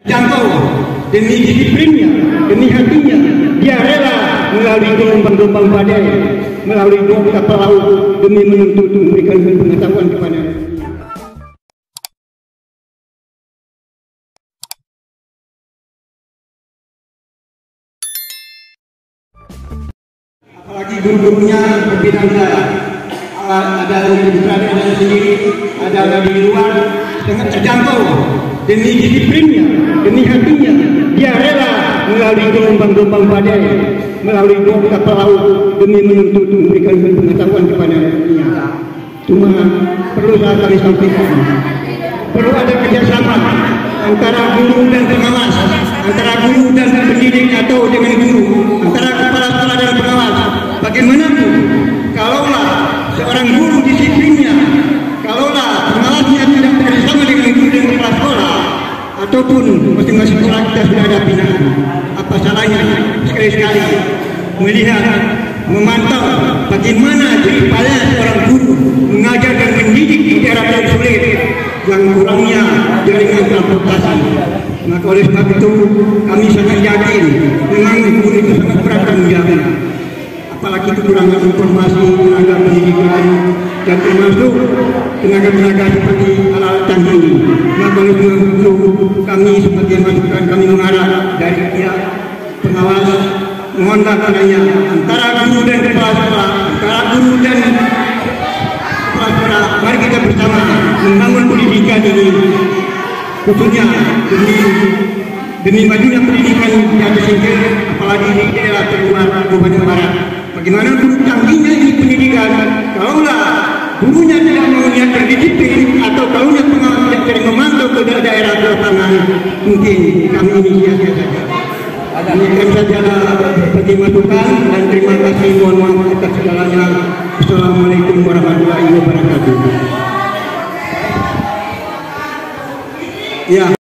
jangkau demi disiplinnya, demi hatinya, dia rela melalui gelombang-gelombang badai, melalui kapal laut demi menuntut memberikan pengetahuan kepada. Apalagi guru-gurunya berbeda-beda, ada di putranya sendiri, ada di luar, dengan terjangkau demi disiplinnya, demi hatinya, dia rela melalui gelombang-gelombang badai, melalui kapal laut demi menuntut memberikan pengetahuan kepada dunia. Cuma perlu kami sampaikan, perlu ada kerjasama antara guru dan pengawas, antara guru dan pendidik atau dengan guru, antara kepala sekolah dan pengawas. Bagaimanapun, kalaulah seorang guru disiplinnya, kalaulah pengawasnya tidak bekerjasama dengan guru dan kepala sekolah, ataupun masing-masing sekolah kita sudah ada binaan, apa salahnya sekali-sekali melihat, memantau bagaimana jeripaya seorang guru mengajar dan mendidik di daerah yang sulit, yang kurangnya jaringan transportasi. Maka oleh sebab itu kami sangat yakin memang guru itu sangat berat tanggung jawabnya. Apalagi kekurangan informasi, tenaga pendidikan, dan termasuk tenaga-tenaga seperti alat canggih. Maka oleh sebab itu kami sebagai masukan kami mengharap dari pihak pengawas, mohonlah padanya antara guru dan kepala sekolah, antara guru dan kepala sekolah, mari kita bersama membangun pendidikan ini, khususnya demi majunya pendidikan di atas ini, apalagi di daerah terluar Kabupaten Barat. Bagaimana guru canggihnya ini pendidikan, kalaulah gurunya tidak mau niat berdisiplin, atau kalaunya pengawas tidak sering memantau ke daerah ke lapangan, mungkin kami ini sia-sia saja. Demikian saja sebagai masukan, dan terima kasih, mohon maaf atas segalanya. Assalamualaikum warahmatullahi wabarakatuh. Ya.